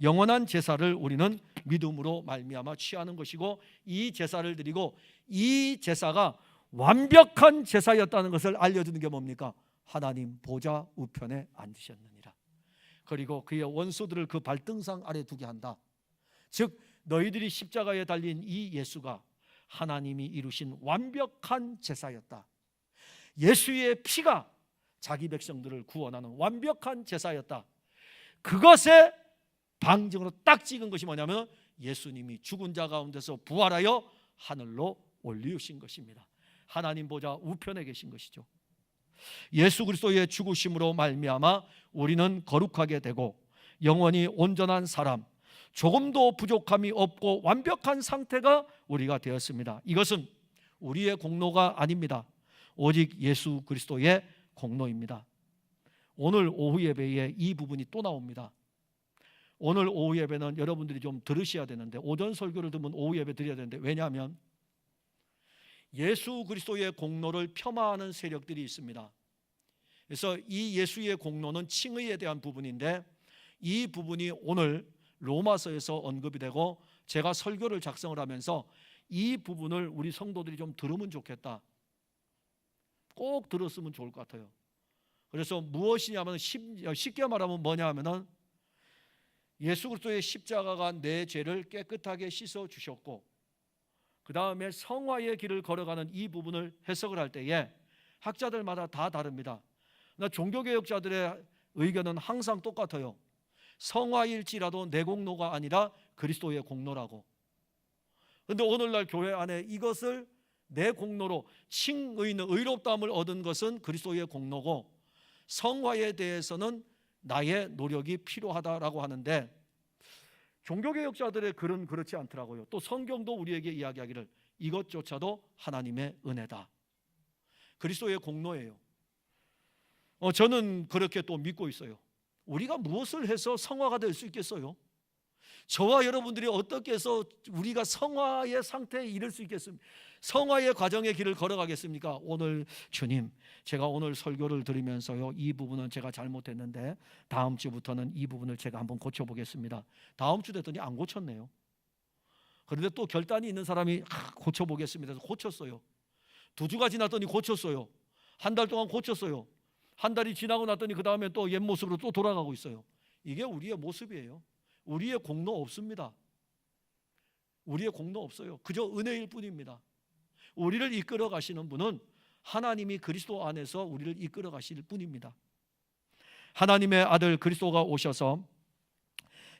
영원한 제사를 우리는 믿음으로 말미암아 취하는 것이고, 이 제사를 드리고 이 제사가 완벽한 제사였다는 것을 알려주는 게 뭡니까? 하나님 보좌 우편에 앉으셨느니라. 그리고 그의 원수들을 그 발등상 아래 두게 한다. 즉 너희들이 십자가에 달린 이 예수가 하나님이 이루신 완벽한 제사였다. 예수의 피가 자기 백성들을 구원하는 완벽한 제사였다. 그것의 방증으로 딱 찍은 것이 뭐냐면 예수님이 죽은 자 가운데서 부활하여 하늘로 올리우신 것입니다. 하나님 보좌 우편에 계신 것이죠. 예수 그리스도의 죽으심으로 말미암아 우리는 거룩하게 되고 영원히 온전한 사람, 조금도 부족함이 없고 완벽한 상태가 우리가 되었습니다. 이것은 우리의 공로가 아닙니다. 오직 예수 그리스도의 공로입니다. 오늘 오후 예배에 이 부분이 또 나옵니다. 오늘 오후 예배는 여러분들이 좀 들으셔야 되는데, 오전 설교를 듣면 오후 예배 드려야 되는데, 왜냐하면 예수 그리스도의 공로를 폄하하는 세력들이 있습니다. 그래서 이 예수의 공로는 칭의에 대한 부분인데, 이 부분이 오늘 로마서에서 언급이 되고 제가 설교를 작성을 하면서 이 부분을 우리 성도들이 좀 들으면 좋겠다, 꼭 들었으면 좋을 것 같아요. 그래서 무엇이냐면 쉽게 말하면 뭐냐 하면은 예수 그리스도의 십자가가 내 죄를 깨끗하게 씻어 주셨고, 그 다음에 성화의 길을 걸어가는 이 부분을 해석을 할 때에 학자들마다 다 다릅니다. 종교개혁자들의 의견은 항상 똑같아요. 성화일지라도 내 공로가 아니라 그리스도의 공로라고. 그런데 오늘날 교회 안에 이것을 내 공로로, 칭의는 의롭다함을 얻은 것은 그리스도의 공로고 성화에 대해서는 나의 노력이 필요하다라고 하는데, 종교개혁자들의 글은 그렇지 않더라고요. 또 성경도 우리에게 이야기하기를 이것조차도 하나님의 은혜다, 그리스도의 공로예요. 저는 그렇게 또 믿고 있어요. 우리가 무엇을 해서 성화가 될 수 있겠어요? 저와 여러분들이 어떻게 해서 우리가 성화의 상태에 이를 수 있겠습니까? 성화의 과정의 길을 걸어가겠습니까? 오늘 주님, 제가 오늘 설교를 들으면서요, 이 부분은 제가 잘못했는데 다음 주부터는 이 부분을 제가 한번 고쳐보겠습니다. 다음 주 됐더니 안 고쳤네요. 그런데 또 결단이 있는 사람이 고쳐보겠습니다. 그래서 고쳤어요. 2주가 지났더니 고쳤어요. 한 달 동안 고쳤어요. 한 달이 지나고 났더니 그 다음에 또 옛 모습으로 또 돌아가고 있어요. 이게 우리의 모습이에요. 우리의 공로 없습니다. 우리의 공로 없어요. 그저 은혜일 뿐입니다. 우리를 이끌어 가시는 분은 하나님이 그리스도 안에서 우리를 이끌어 가실 뿐입니다. 하나님의 아들 그리스도가 오셔서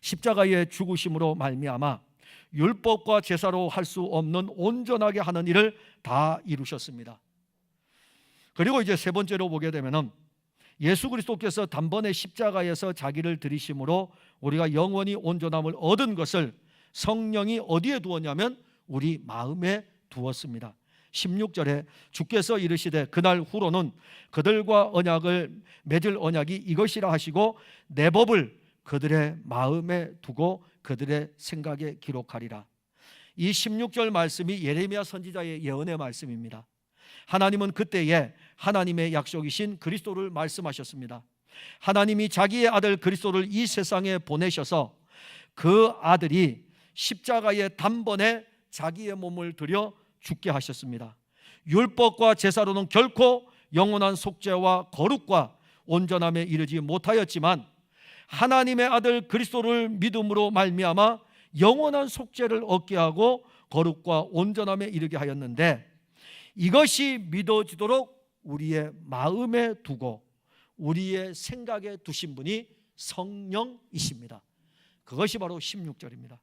십자가의 죽으심으로 말미암아 율법과 제사로 할 수 없는 온전하게 하는 일을 다 이루셨습니다. 그리고 이제 세 번째로 보게 되면은 예수 그리스도께서 단번에 십자가에서 자기를 들이심으로 우리가 영원히 온전함을 얻은 것을 성령이 어디에 두었냐면 우리 마음에 두었습니다. 16절에 주께서 이르시되 그날 후로는 그들과 언약을 맺을 언약이 이것이라 하시고 내 법을 그들의 마음에 두고 그들의 생각에 기록하리라. 이 16절 말씀이 예레미야 선지자의 예언의 말씀입니다. 하나님은 그때에 하나님의 약속이신 그리스도를 말씀하셨습니다. 하나님이 자기의 아들 그리스도를 이 세상에 보내셔서 그 아들이 십자가에 단번에 자기의 몸을 들여 죽게 하셨습니다. 율법과 제사로는 결코 영원한 속죄와 거룩과 온전함에 이르지 못하였지만 하나님의 아들 그리스도를 믿음으로 말미암아 영원한 속죄를 얻게 하고 거룩과 온전함에 이르게 하였는데, 이것이 믿어지도록 우리의 마음에 두고 우리의 생각에 두신 분이 성령이십니다. 그것이 바로 16절입니다.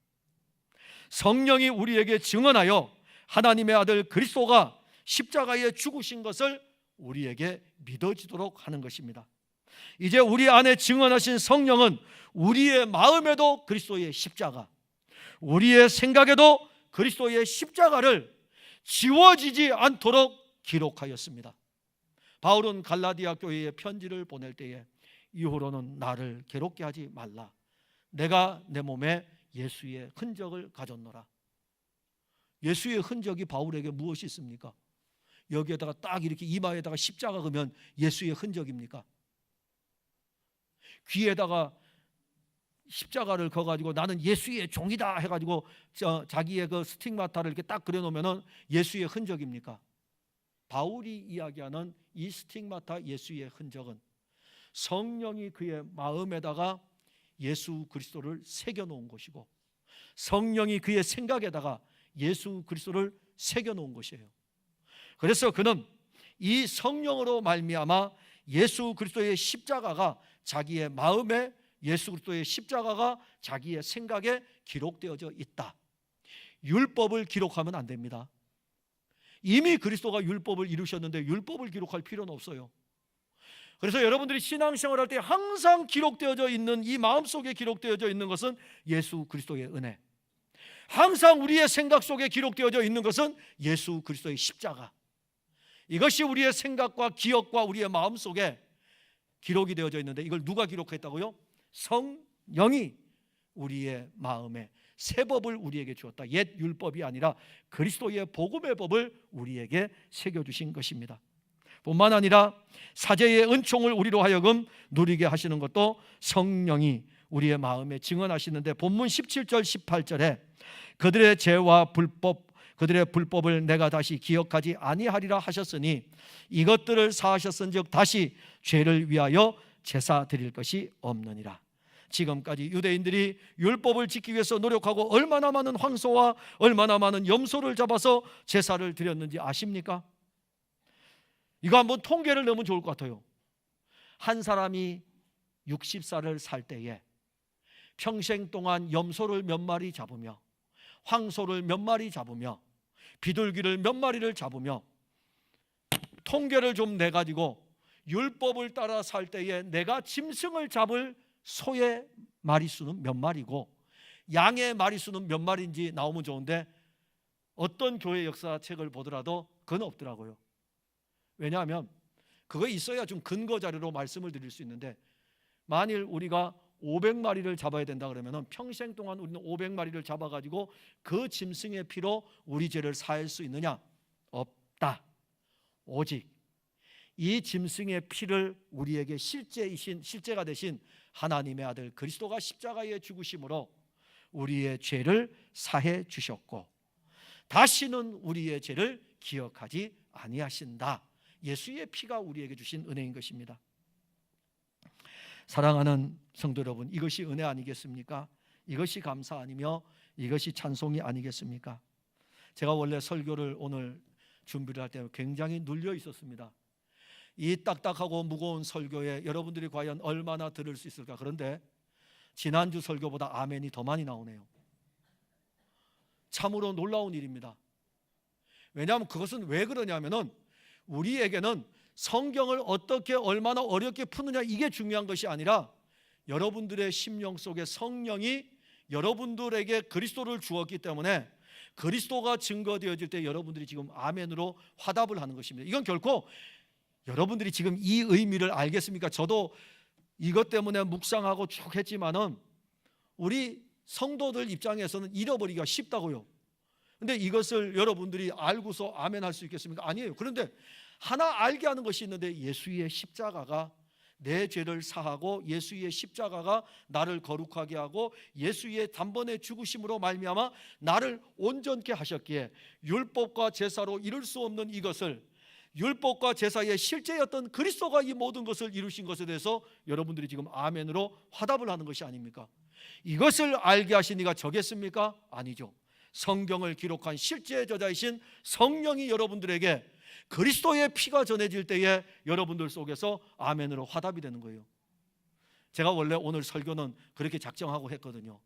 성령이 우리에게 증언하여 하나님의 아들 그리스도가 십자가에 죽으신 것을 우리에게 믿어지도록 하는 것입니다. 이제 우리 안에 증언하신 성령은 우리의 마음에도 그리스도의 십자가, 우리의 생각에도 그리스도의 십자가를 지워지지 않도록 기록하였습니다. 바울은 갈라디아 교회에 편지를 보낼 때에 이후로는 나를 괴롭게 하지 말라. 내가 내 몸에 예수의 흔적을 가졌노라. 예수의 흔적이 바울에게 무엇이 있습니까? 여기에다가 딱 이렇게 이마에다가 십자가 그면 예수의 흔적입니까? 귀에다가 십자가를 그어가지고 나는 예수의 종이다 해가지고 자기의 그 스tig마타를 이렇게 딱 그려놓으면 예수의 흔적입니까? 바울이 이야기하는 이 스tig마타 예수의 흔적은 성령이 그의 마음에다가 예수 그리스도를 새겨놓은 것이고 성령이 그의 생각에다가 예수 그리스도를 새겨놓은 것이에요. 그래서 그는 이 성령으로 말미암아 예수 그리스도의 십자가가 자기의 마음에, 예수 그리스도의 십자가가 자기의 생각에 기록되어져 있다. 율법을 기록하면 안 됩니다. 이미 그리스도가 율법을 이루셨는데 율법을 기록할 필요는 없어요. 그래서 여러분들이 신앙생활할 때 항상 기록되어져 있는, 이 마음속에 기록되어져 있는 것은 예수 그리스도의 은혜, 항상 우리의 생각 속에 기록되어져 있는 것은 예수 그리스도의 십자가. 이것이 우리의 생각과 기억과 우리의 마음 속에 기록이 되어져 있는데, 이걸 누가 기록했다고요? 성령이 우리의 마음에 새 법을 우리에게 주었다. 옛 율법이 아니라 그리스도의 복음의 법을 우리에게 새겨주신 것입니다. 뿐만 아니라 사제의 은총을 우리로 하여금 누리게 하시는 것도 성령이 우리의 마음에 증언하시는데, 본문 17절 18절에 그들의 죄와 그들의 불법을 내가 다시 기억하지 아니하리라 하셨으니 이것들을 사하셨은즉 다시 죄를 위하여 제사 드릴 것이 없느니라. 지금까지 유대인들이 율법을 지키기 위해서 노력하고 얼마나 많은 황소와 얼마나 많은 염소를 잡아서 제사를 드렸는지 아십니까? 이거 한번 통계를 내면 좋을 것 같아요. 한 사람이 60살을 살 때에 평생 동안 염소를 몇 마리 잡으며 황소를 몇 마리 잡으며 비둘기를 몇 마리를 잡으며 통계를 좀 내가지고 율법을 따라 살 때에 내가 짐승을 잡을 소의 마리수는 몇 마리고 양의 마리수는 몇 마리인지 나오면 좋은데, 어떤 교회 역사책을 보더라도 그건 없더라고요. 왜냐하면 그거 있어야 좀 근거 자료로 말씀을 드릴 수 있는데, 만일 우리가 500마리를 잡아야 된다 그러면 평생 동안 우리는 500마리를 잡아가지고 그 짐승의 피로 우리 죄를 사할 수 있느냐? 없다. 오직 이 짐승의 피를 우리에게 실제가 되신 하나님의 아들 그리스도가 십자가에 죽으심으로 우리의 죄를 사해 주셨고 다시는 우리의 죄를 기억하지 아니하신다. 예수의 피가 우리에게 주신 은혜인 것입니다. 사랑하는 성도 여러분, 이것이 은혜 아니겠습니까? 이것이 감사 아니며 이것이 찬송이 아니겠습니까? 제가 원래 설교를 오늘 준비를 할 때 굉장히 눌려 있었습니다. 이 딱딱하고 무거운 설교에 여러분들이 과연 얼마나 들을 수 있을까? 그런데 지난주 설교보다 아멘이 더 많이 나오네요. 참으로 놀라운 일입니다. 왜냐하면 그것은 왜 그러냐면은 우리에게는 성경을 어떻게 얼마나 어렵게 푸느냐 이게 중요한 것이 아니라 여러분들의 심령 속에 성령이 여러분들에게 그리스도를 주었기 때문에 그리스도가 증거되어질 때 여러분들이 지금 아멘으로 화답을 하는 것입니다. 이건 결코 여러분들이 지금 이 의미를 알겠습니까? 저도 이것 때문에 묵상하고 쭉 했지만은 우리 성도들 입장에서는 잃어버리기가 쉽다고요. 근데 이것을 여러분들이 알고서 아멘 할 수 있겠습니까? 아니에요. 그런데 하나 알게 하는 것이 있는데, 예수의 십자가가 내 죄를 사하고 예수의 십자가가 나를 거룩하게 하고 예수의 단번에 죽으심으로 말미암아 나를 온전케 하셨기에 율법과 제사로 이룰 수 없는 이것을, 율법과 제사의 실제였던 그리스도가 이 모든 것을 이루신 것에 대해서 여러분들이 지금 아멘으로 화답을 하는 것이 아닙니까? 이것을 알게 하신 이가 저겠습니까? 아니죠. 성경을 기록한 실제 저자이신 성령이 여러분들에게 그리스도의 피가 전해질 때에 여러분들 속에서 아멘으로 화답이 되는 거예요. 제가 원래 오늘 설교는 그렇게 작정하고 했거든요.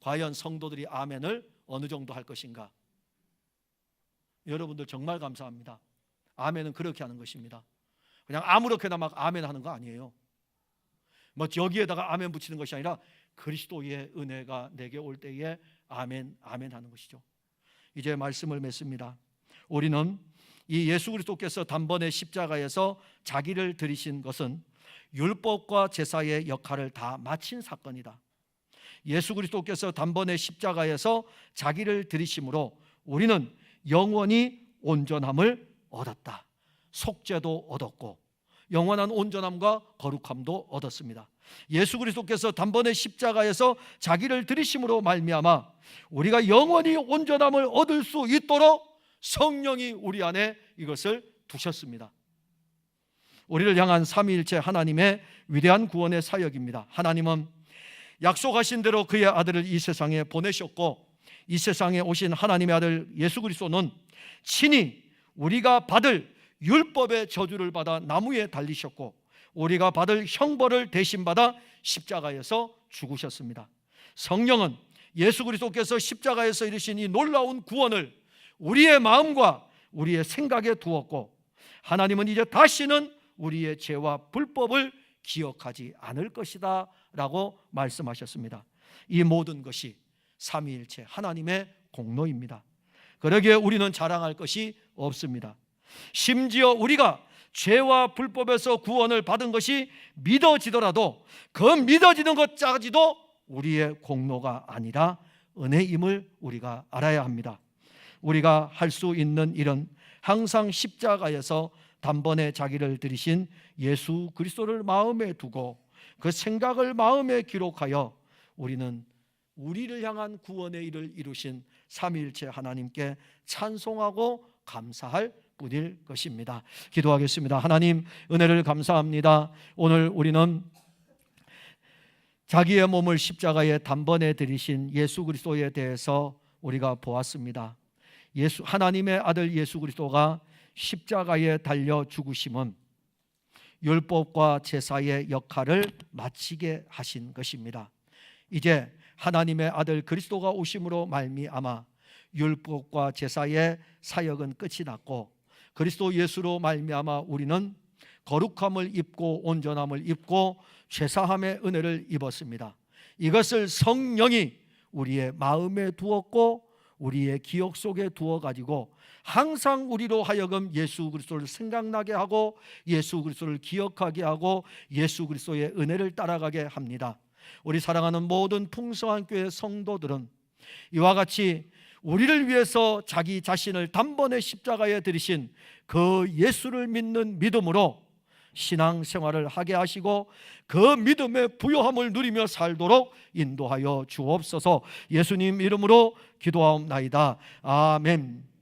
과연 성도들이 아멘을 어느 정도 할 것인가? 여러분들 정말 감사합니다. 아멘은 그렇게 하는 것입니다. 그냥 아무렇게나 막 아멘 하는 거 아니에요. 뭐 여기에다가 아멘 붙이는 것이 아니라 그리스도의 은혜가 내게 올 때에 아멘, 아멘 하는 것이죠. 이제 말씀을 맺습니다. 우리는 이 예수 그리스도께서 단번에 십자가에서 자기를 드리신 것은 율법과 제사의 역할을 다 마친 사건이다. 예수 그리스도께서 단번에 십자가에서 자기를 드리심으로 우리는 영원히 온전함을 얻었다. 속죄도 얻었고 영원한 온전함과 거룩함도 얻었습니다. 예수 그리스도께서 단번에 십자가에서 자기를 드리심으로 말미암아 우리가 영원히 온전함을 얻을 수 있도록 성령이 우리 안에 이것을 두셨습니다. 우리를 향한 삼위일체 하나님의 위대한 구원의 사역입니다. 하나님은 약속하신 대로 그의 아들을 이 세상에 보내셨고, 이 세상에 오신 하나님의 아들 예수 그리스도는 친히 우리가 받을 율법의 저주를 받아 나무에 달리셨고, 우리가 받을 형벌을 대신 받아 십자가에서 죽으셨습니다. 성령은 예수 그리스도께서 십자가에서 이루신 이 놀라운 구원을 우리의 마음과 우리의 생각에 두었고, 하나님은 이제 다시는 우리의 죄와 불법을 기억하지 않을 것이다 라고 말씀하셨습니다. 이 모든 것이 삼위일체 하나님의 공로입니다. 그러기에 우리는 자랑할 것이 없습니다. 심지어 우리가 죄와 불법에서 구원을 받은 것이 믿어지더라도 그 믿어지는 것까지도 우리의 공로가 아니라 은혜임을 우리가 알아야 합니다. 우리가 할 수 있는 일은 항상 십자가에서 단번에 자기를 들이신 예수 그리스도를 마음에 두고 그 생각을 마음에 기록하여 우리는 우리를 향한 구원의 일을 이루신 삼위일체 하나님께 찬송하고 감사할 뿐일 것입니다. 기도하겠습니다. 하나님, 은혜를 감사합니다. 오늘 우리는 자기의 몸을 십자가에 단번에 들이신 예수 그리스도에 대해서 우리가 보았습니다. 하나님의 아들 예수 그리스도가 십자가에 달려 죽으심은 율법과 제사의 역할을 마치게 하신 것입니다. 이제 하나님의 아들 그리스도가 오심으로 말미암아 율법과 제사의 사역은 끝이 났고, 그리스도 예수로 말미암아 우리는 거룩함을 입고 온전함을 입고 죄사함의 은혜를 입었습니다. 이것을 성령이 우리의 마음에 두었고 우리의 기억 속에 두어가지고 항상 우리로 하여금 예수 그리스도를 생각나게 하고 예수 그리스도를 기억하게 하고 예수 그리스도의 은혜를 따라가게 합니다. 우리 사랑하는 모든 풍성한 교회 성도들은 이와 같이 우리를 위해서 자기 자신을 단번에 십자가에 들이신 그 예수를 믿는 믿음으로 신앙생활을 하게 하시고 그 믿음의 부요함을 누리며 살도록 인도하여 주옵소서. 예수님 이름으로 기도하옵나이다. 아멘.